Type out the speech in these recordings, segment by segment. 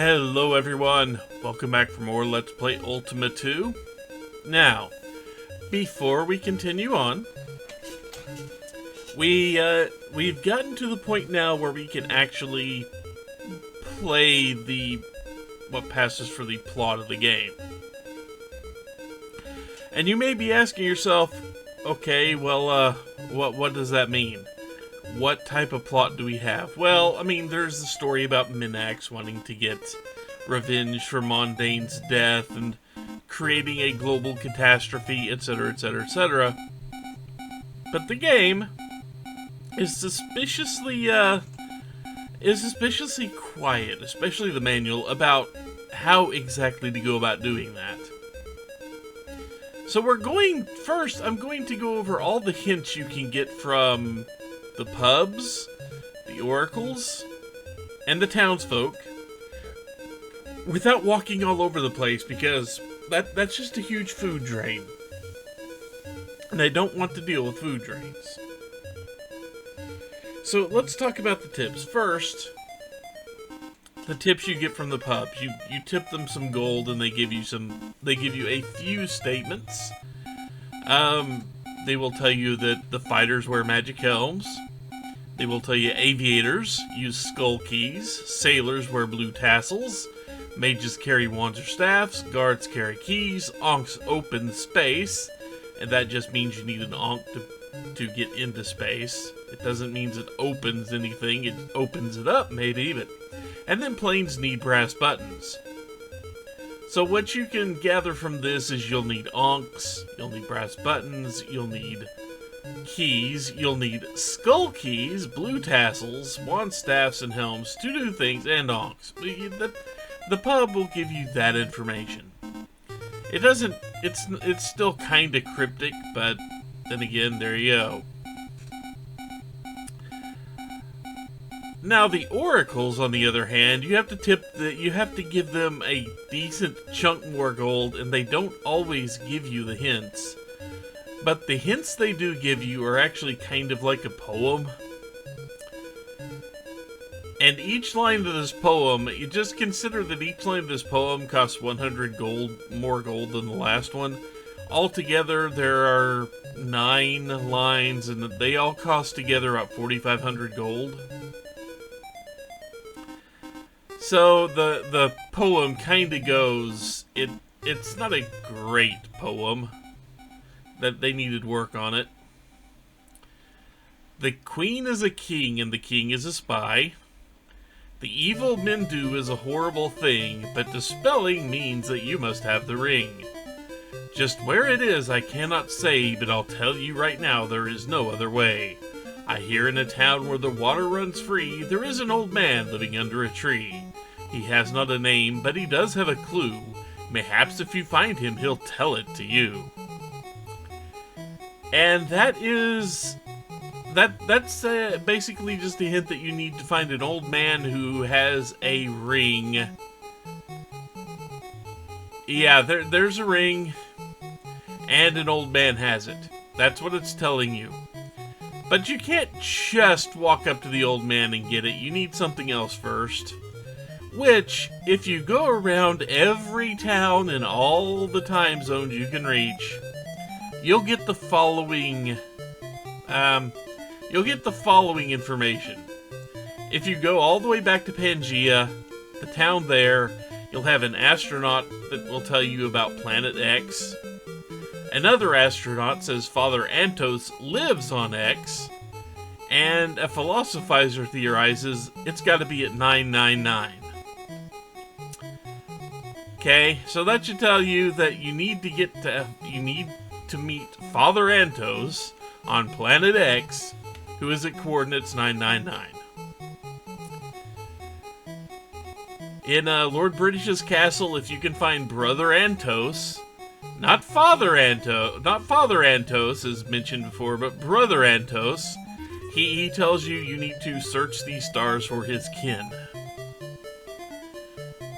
Hello everyone, welcome back for more Let's Play Ultima 2. Now, before we continue on, we've gotten to the point now where we can actually play what passes for the plot of the game. And you may be asking yourself, okay, well, what does that mean? What type of plot do we have? Well, I mean, there's the story about Minax wanting to get revenge for Mondane's death and creating a global catastrophe, etc., etc., etc. But the game is suspiciously quiet, especially the manual, about how exactly to go about doing that. So I'm going to go over all the hints you can get from the pubs, the oracles, and the townsfolk without walking all over the place, because that's just a huge food drain. And I don't want to deal with food drains. So let's talk about the tips. First, the tips you get from the pubs. You tip them some gold and they give you a few statements. They will tell you that the fighters wear magic helms. They will tell you aviators use skull keys, sailors wear blue tassels, mages carry wands or staffs, guards carry keys, onks open space, and that just means you need an onk to get into space. It doesn't mean it opens anything, it opens it up maybe, but... And then planes need brass buttons. So what you can gather from this is you'll need onks, you'll need brass buttons, you'll need keys, you'll need skull keys, blue tassels, wand staffs, and helms to do things, and onks. The pub will give you that information. It's still kind of cryptic, but then again, there you go. Now the oracles, on the other hand, you have to give them a decent chunk more gold, and they don't always give you the hints. But the hints they do give you are actually kind of like a poem. And each line of this poem, you just consider that each line of this poem costs 100 gold, more gold than the last one. Altogether, there are 9 lines, and they all cost together about 4,500 gold. So the poem kind of goes, it's not a great poem, that they needed work on it. The queen is a king and the king is a spy. The evil Mindu is a horrible thing, but dispelling means that you must have the ring. Just where it is I cannot say, but I'll tell you right now there is no other way. I hear in a town where the water runs free, there is an old man living under a tree. He has not a name, but he does have a clue. Mayhaps if you find him, he'll tell it to you. And that's basically just a hint that you need to find an old man who has a ring. Yeah, there's a ring, and an old man has it. That's what it's telling you. But you can't just walk up to the old man and get it. You need something else first. Which, if you go around every town in all the time zones you can reach, you'll get the following information. If you go all the way back to Pangaea, the town there, you'll have an astronaut that will tell you about Planet X. Another astronaut says Father Antos lives on X. And a philosophizer theorizes it's got to be at 999. Okay, so that should tell you that you need to meet Father Antos on Planet X, who is at coordinates 999. In Lord British's castle, if you can find Brother Antos, not Father Antos as mentioned before, but Brother Antos, he tells you need to search these stars for his kin.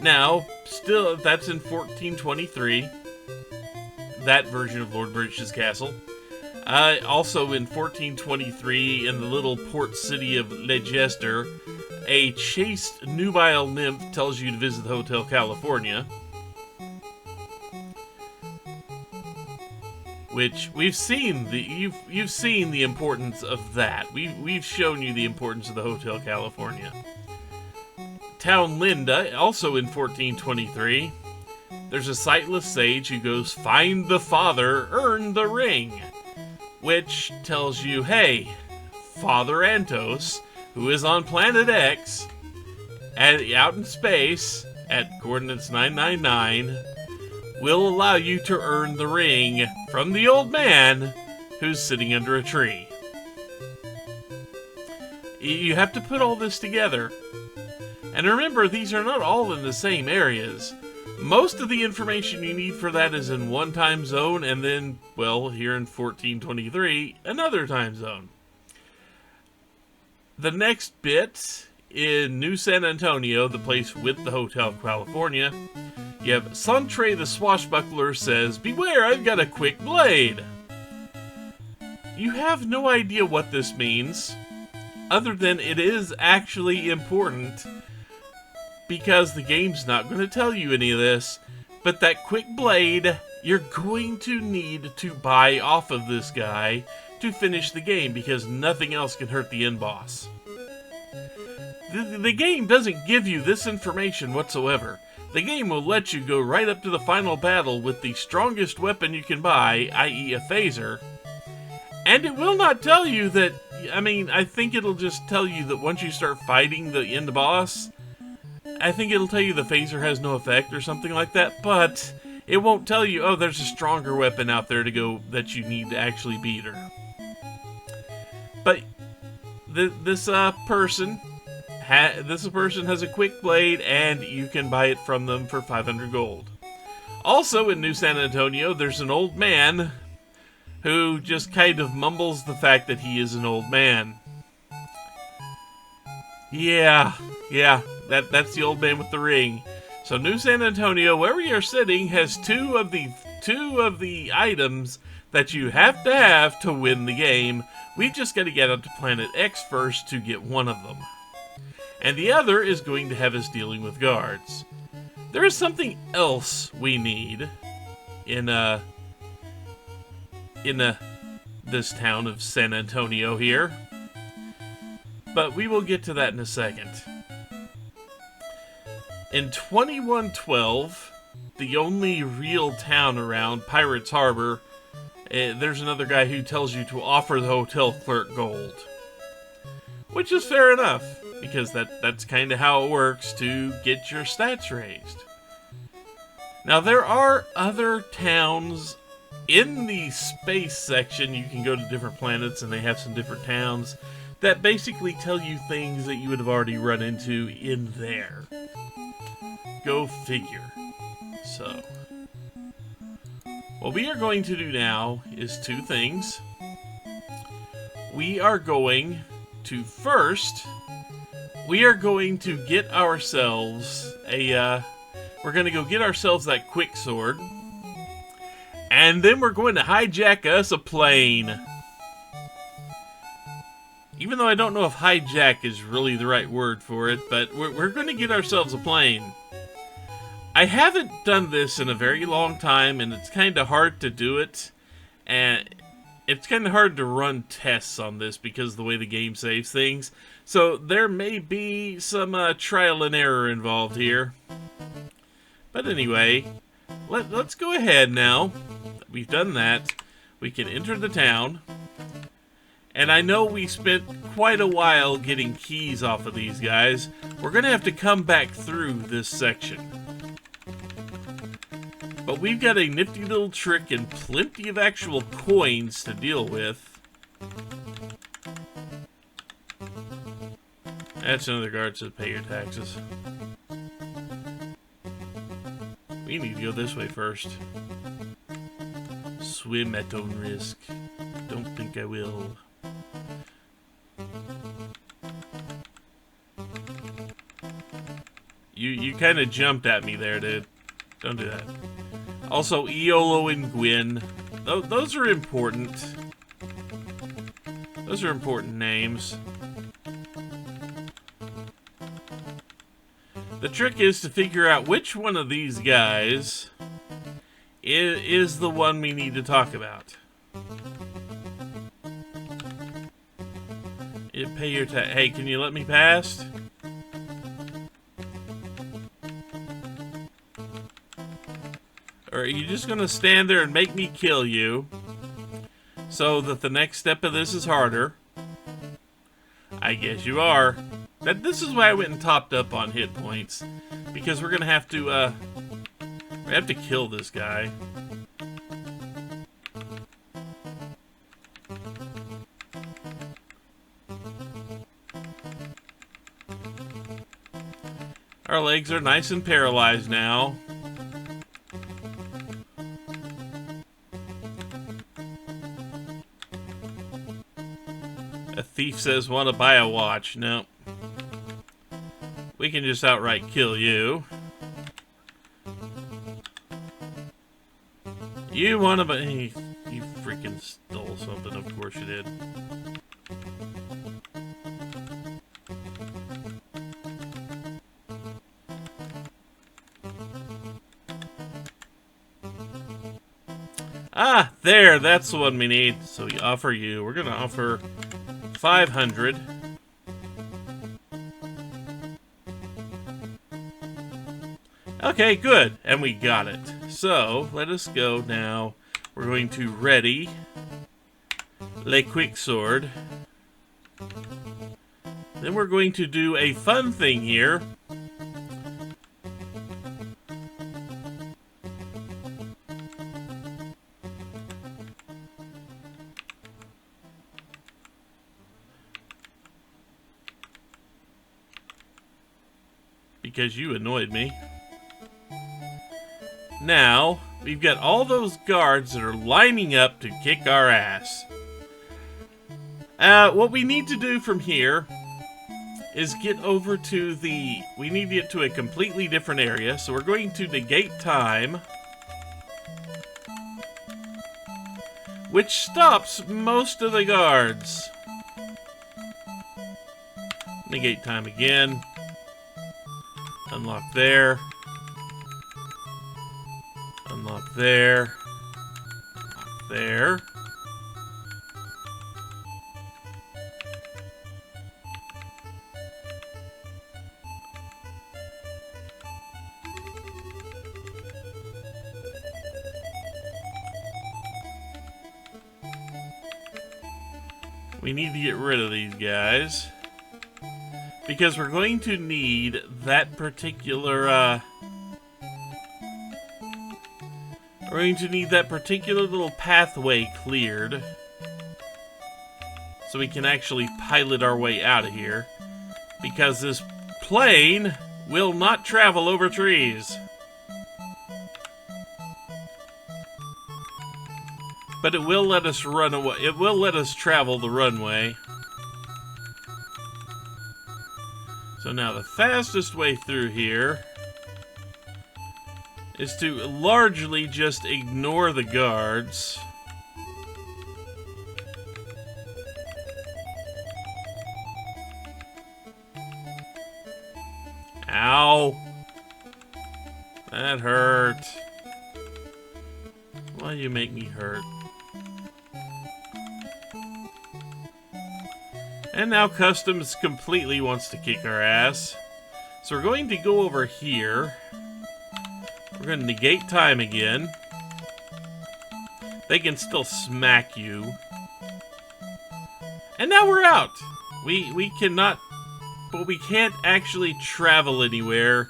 Now, still, that's in 1423, that version of Lord British's castle. Also in 1423, in the little port city of Leicester, A chaste nubile nymph tells you to visit the Hotel California. Which we've seen you've seen the importance of that. We've shown you the importance of the Hotel California. Town Linda, also in 1423. There's a sightless sage who goes, "Find the father, earn the ring," which tells you, hey, Father Antos, who is on Planet X, out in space at coordinates 999, will allow you to earn the ring from the old man who's sitting under a tree. You have to put all this together. And remember, these are not all in the same areas. Most of the information you need for that is in one time zone, and then, well, here in 1423, another time zone. The next bit, in New San Antonio, the place with the Hotel California, you have Santre the Swashbuckler says, "Beware, I've got a quick blade." You have no idea what this means, other than it is actually important, because the game's not going to tell you any of this, but that quick blade, you're going to need to buy off of this guy to finish the game, because nothing else can hurt the end boss. The game doesn't give you this information whatsoever. The game will let you go right up to the final battle with the strongest weapon you can buy, i.e. a phaser, and it will not tell you that, I think it'll just tell you that once you start fighting the end boss, I think it'll tell you the phaser has no effect or something like that, but it won't tell you, oh, there's a stronger weapon out there to go that you need to actually beat her. But this person has a quick blade, and you can buy it from them for 500 gold. Also in New San Antonio, there's an old man who just kind of mumbles the fact that he is an old man. Yeah, that's the old man with the ring. So New San Antonio, where we are sitting, has two of the items that you have to win the game. We've just got to get up to Planet X first to get one of them. And the other is going to have us dealing with guards. There is something else we need in this town of San Antonio here, but we will get to that in a second. In 2112, the only real town around, Pirates Harbor, there's another guy who tells you to offer the hotel clerk gold. Which is fair enough, because that's kind of how it works to get your stats raised. Now, there are other towns in the space section. You can go to different planets, and they have some different towns that basically tell you things that you would have already run into in there. Go figure. So, what we are going to do now is two things. We are going to get ourselves we're going to go get ourselves that quick sword, and then we're going to hijack us a plane. Even though I don't know if hijack is really the right word for it, but we're going to get ourselves a plane. I haven't done this in a very long time, and it's kind of hard to do it, and it's kind of hard to run tests on this because of the way the game saves things. So there may be some trial and error involved here. But anyway, let's go ahead now. We've done that. We can enter the town. And I know we spent quite a while getting keys off of these guys. We're going to have to come back through this section. But we've got a nifty little trick and plenty of actual coins to deal with. That's another guard that says pay your taxes. We need to go this way first. Swim at own risk. Don't think I will. You kind of jumped at me there, dude. Don't do that. Also, Iolo and Gwyn. Those are important. Those are important names. The trick is to figure out which one of these guys is the one we need to talk about. Pay your tax. Hey, can you let me pass? Or are you just gonna stand there and make me kill you so that the next step of this is harder? I guess you are. This is why I went and topped up on hit points, because we're gonna have to kill this guy. Our legs are nice and paralyzed now. A thief says, want to buy a watch. No. We can just outright kill you. You want to buy... You freaking stole something. Of course you did. Ah, there, that's the one we need. So we offer you. We're gonna offer 500. Okay, good, and we got it. So let us go now. We're going to ready Le Quick Sword. Then we're going to do a fun thing here. Because you annoyed me. Now, we've got all those guards that are lining up to kick our ass. What we need to do from here is get over to the... We need to get to a completely different area, so we're going to negate time. Which stops most of the guards. Negate time again. Unlock there. Unlock there. Unlock there. We need to get rid of these guys. Because we're going to need that particular, we're going to need that particular little pathway cleared. So we can actually pilot our way out of here. Because this plane will not travel over trees. But it will let us run away. It will let us travel the runway. So now the fastest way through here is to largely just ignore the guards. Ow! That hurt. Why you make me hurt? And now Customs completely wants to kick our ass. So we're going to go over here. We're going to negate time again. They can still smack you. And now we're out. We cannot... But we can't actually travel anywhere.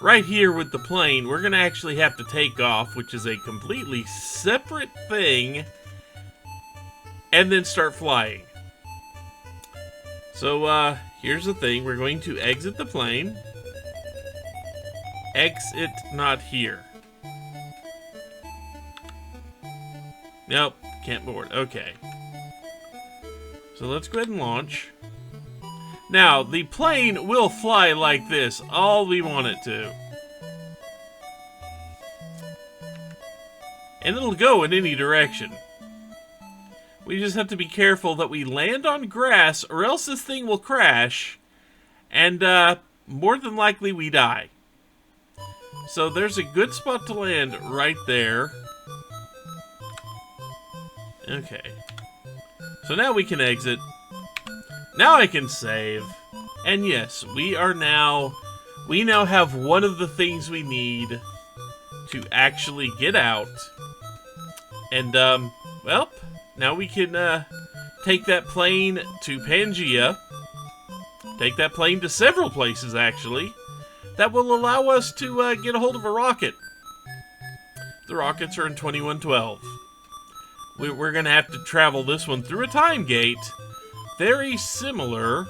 Right here with the plane, we're going to actually have to take off, which is a completely separate thing. And then start flying. So, here's the thing. We're going to exit the plane. Exit not here. Nope, can't board. Okay. So let's go ahead and launch. Now, the plane will fly like this all we want it to. And it'll go in any direction. We just have to be careful that we land on grass, or else this thing will crash. And, more than likely we die. So there's a good spot to land right there. Okay. So now we can exit. Now I can save. And yes, we now have one of the things we need to actually get out. And, well, now we can, take that plane to Pangea. Take that plane to several places, actually. That will allow us to, get a hold of a rocket. The rockets are in 2112. We're gonna have to travel this one through a time gate. Very similar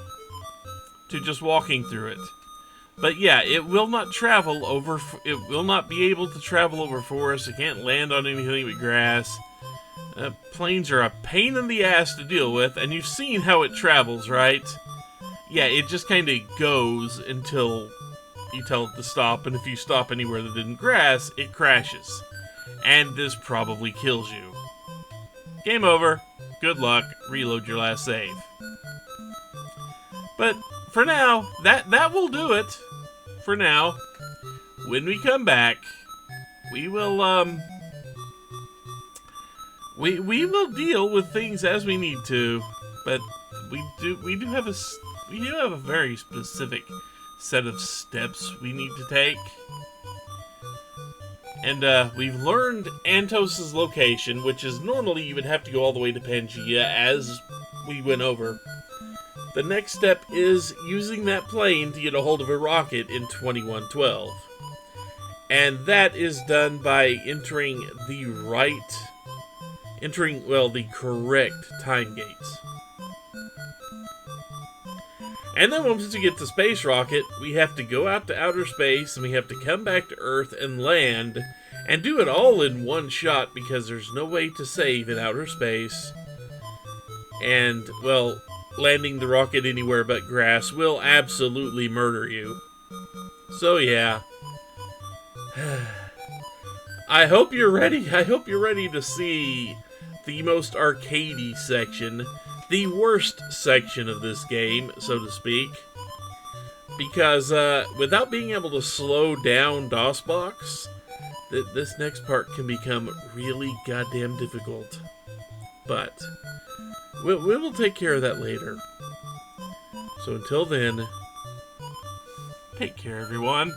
to just walking through it. But yeah, it will not travel over... It will not be able to travel over forests. It can't land on anything but grass. Planes are a pain in the ass to deal with, and you've seen how it travels, right? Yeah, it just kind of goes until you tell it to stop, and if you stop anywhere that isn't grass, it crashes. And this probably kills you. Game over. Good luck. Reload your last save. But for now, that will do it. For now, when we come back, we will we will deal with things as we need to. But we do have a very specific set of steps we need to take. And we've learned Antos's location, which is normally you would have to go all the way to Pangea, as we went over. The next step is using that plane to get a hold of a rocket in 2112. And that is done by entering the correct time gates. And then once we get to Space Rocket, we have to go out to outer space, and we have to come back to Earth and land, and do it all in one shot, because there's no way to save in outer space. And, well, landing the rocket anywhere but grass will absolutely murder you. So yeah. I hope you're ready. I hope you're ready to see the most arcadey section. The worst section of this game, so to speak. Because, without being able to slow down DOSBox, this next part can become really goddamn difficult. But we will take care of that later. So until then, take care, everyone.